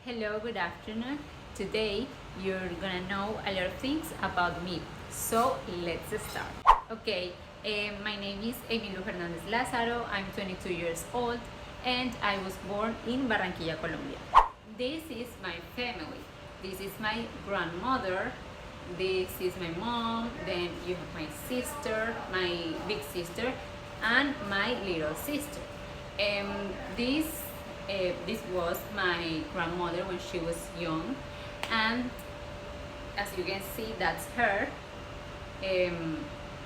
Hello, good afternoon. Today you're gonna know a lot of things about me. So let's start. Okay, my name is Emilio Hernandez Lázaro. I'm 22 years old and I was born in Barranquilla, Colombia. This is my family. This is my grandmother. This is my mom. Then you have my sister, my big sister, and my little sister. This this was my grandmother when she was young, and as you can see, that's her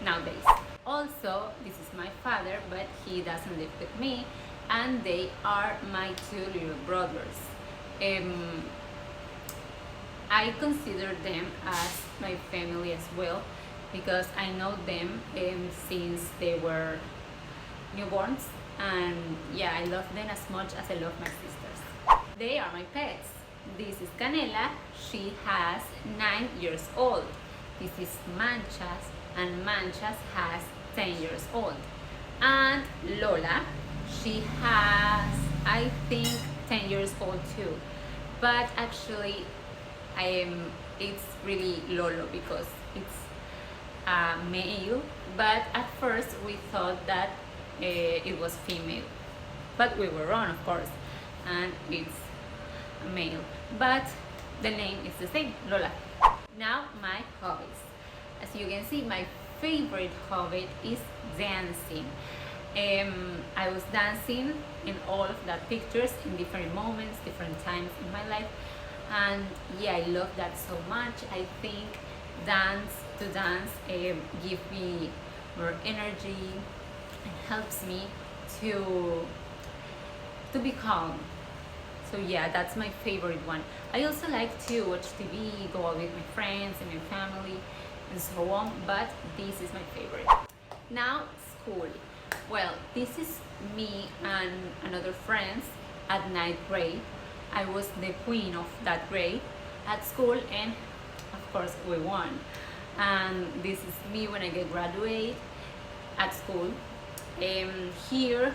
nowadays. Also, this is my father, but he doesn't live with me, and they are my two little brothers. I consider them as my family as well because I know them since they were newborns, and yeah, I love them as much as I love my sisters. They are my pets. This is Canela. She has 9 years old. This is Manchas, and Manchas has 10 years old. And Lola, she has, I think, 10 years old too. But actually, it's really Lolo because it's a male. But at first, we thought that it was female, but we were wrong, of course, and it's a male, but the name is the same, Lola. Now my hobbies. As you can see, my favorite hobby is dancing. I was dancing in all of the pictures in different moments, different times in my life, and yeah, I love that so much. I think dance give me more energy. It helps me to be calm. So yeah, that's my favorite one. I also like to watch TV, go out with my friends and my family and so on, but this is my favorite. Now school. Well, this is me and another friends at ninth grade. I was the queen of that grade at school, and of course we won. And this is me when I get graduate at school. Here,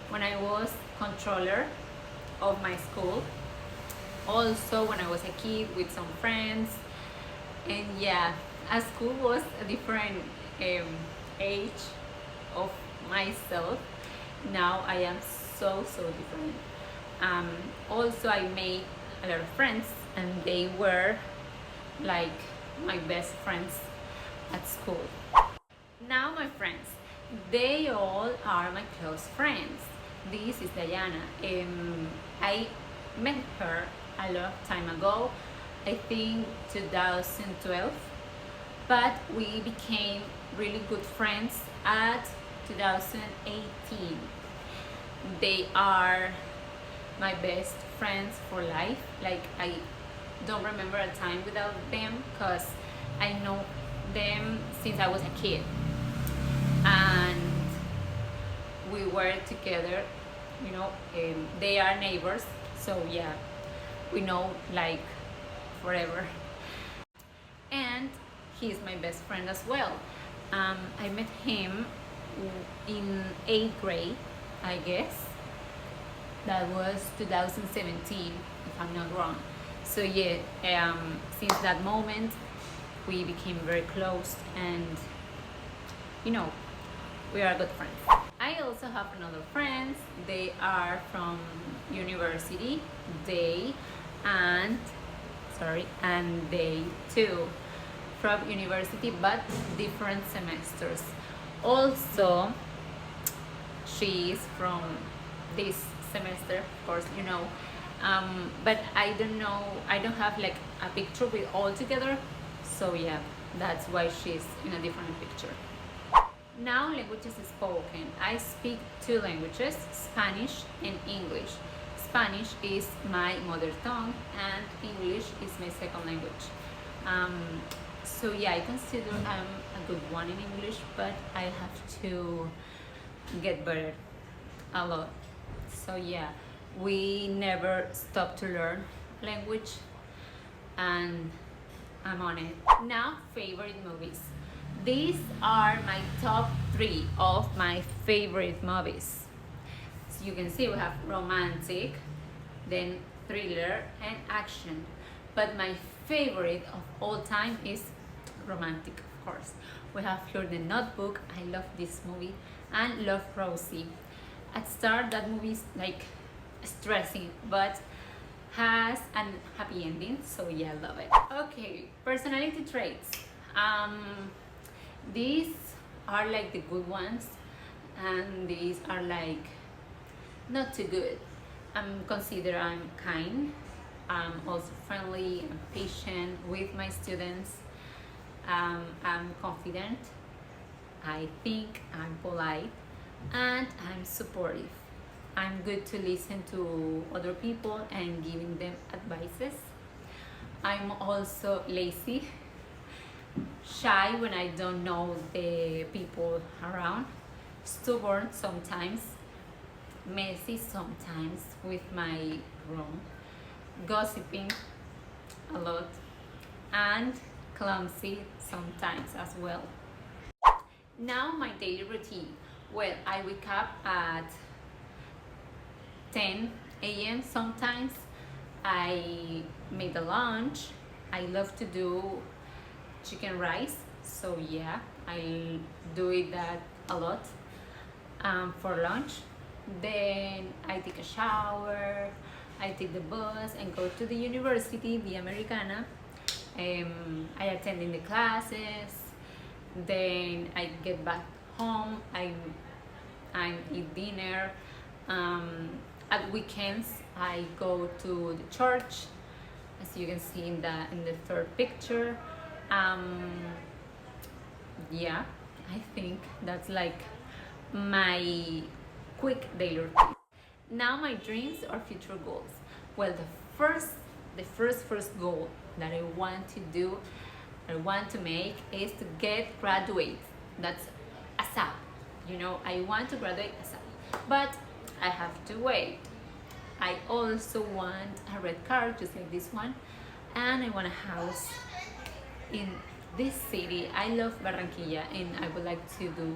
when I was controller of my school, also when I was a kid with some friends, and yeah, at school was a different age of myself. Now I am so different. Also, I made a lot of friends, and they were like my best friends at school. Now my friends, they all are my close friends. This is Diana. I met her a long time ago, I think 2012, but we became really good friends at 2018. They are my best friends for life. Like, I don't remember a time without them because I know them since I was a kid, and we were together, they are neighbors, so yeah, we know like forever. And he's my best friend as well. I met him in 8th grade, I guess. That was 2017, if I'm not wrong. So yeah, since that moment we became very close, and we are good friends. I also have another friends. They are from university. And they too from university, but different semesters. Also, she is from this semester, of course, but I don't have like a picture with all together, so yeah, that's why she's in a different picture. Now languages spoken. I speak 2 languages, Spanish and English. Spanish is my mother tongue, and English is my second language. So yeah, I consider I'm a good one in English, but I have to get better a lot. So yeah, we never stop to learn language, and I'm on it. Now, favorite movies. These are my top 3 of my favorite movies. So you can see we have romantic, then thriller and action. But my favorite of all time is romantic, of course. We have here The Notebook. I love this movie, and Love Rosie. At start, that movie is like stressing, but has a happy ending. So yeah, I love it. Okay, personality traits. These are like the good ones, and these are like not too good. Consider I'm kind. I'm also friendly. I'm patient with my students. I'm confident. I think I'm polite, and I'm supportive. I'm good to listen to other people and giving them advices. I'm also lazy, shy when I don't know the people around, stubborn sometimes, messy sometimes with my room, gossiping a lot, and clumsy sometimes as well. Now my daily routine. Well, I wake up at 10 a.m. sometimes. I make the lunch. I love to do chicken rice, so yeah, I do it that a lot for lunch. Then I take a shower. I take the bus and go to the university, the Americana. I attend in the classes. Then I get back home. I eat dinner. At weekends, I go to the church, as you can see in the third picture. Yeah, I think that's like my quick daily routine. Now my dreams or future goals. Well, the first goal that I want to do, I want to make is to get graduate. That's ASAP. I want to graduate ASAP, but I have to wait. I also want a red car, just like this one, and I want a house in this city. I love Barranquilla, and I would like to do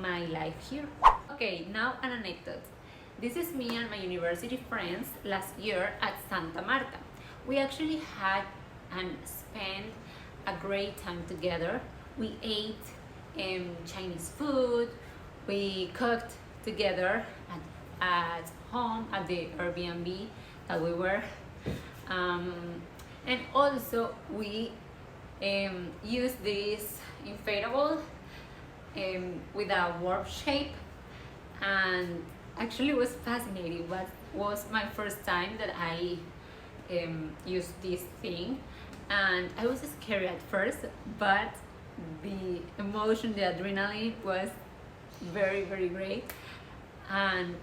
my life here. Okay, now an anecdote. This is me and my university friends last year at Santa Marta. We actually had and spent a great time together. We ate Chinese food. We cooked together at home at the Airbnb that we were. And also we used this inflatable with a warp shape, and actually it was fascinating. But was my first time that I used this thing, and I was scared at first, but the emotion, the adrenaline was very, very great, and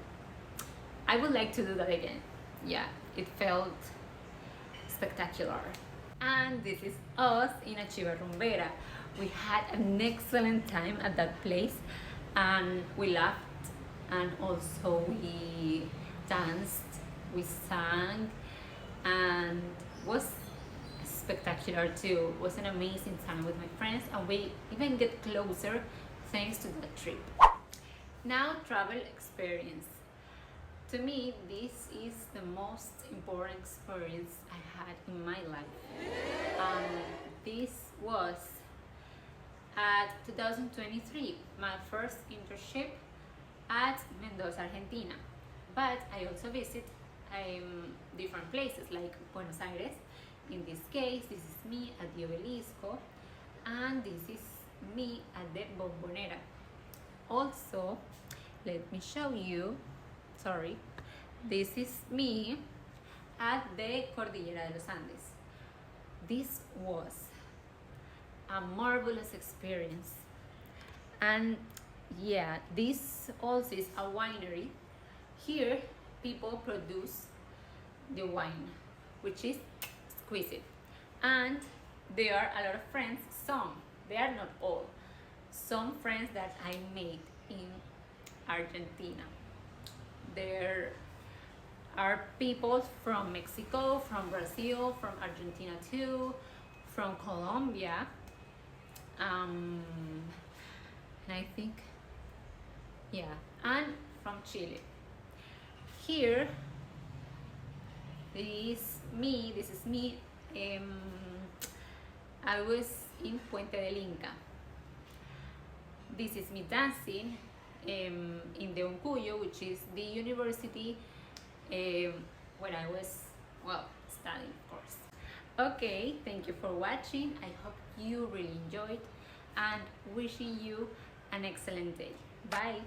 I would like to do that again. Yeah, it felt spectacular. And this is us in a Chiva Rumbera. We had an excellent time at that place, and we laughed, and also we danced, we sang, and was spectacular too. It was an amazing time with my friends, and we even get closer thanks to that trip. Now, travel experience. To me, this is the most important experience I had in my life. This was at 2023, my first internship at Mendoza, Argentina. But I also visit different places like Buenos Aires. In this case, this is me at the Obelisco, and this is me at the Bombonera. Also, let me show you, sorry, this is me at the Cordillera de los Andes. This was a marvelous experience. And yeah, this also is a winery. Here, people produce the wine, which is exquisite. And there are a lot of friends, they are not all, some friends that I made in Argentina. There are people from Mexico, from Brazil, from Argentina too, from Colombia, and I think, yeah, and from Chile. Here This is me. Um, I was in Puente del Inca. This is me dancing in the Uncuyo, which is the university where I was, well, studying, of course. Okay, thank you for watching. I hope you really enjoyed and wishing you an excellent day. Bye.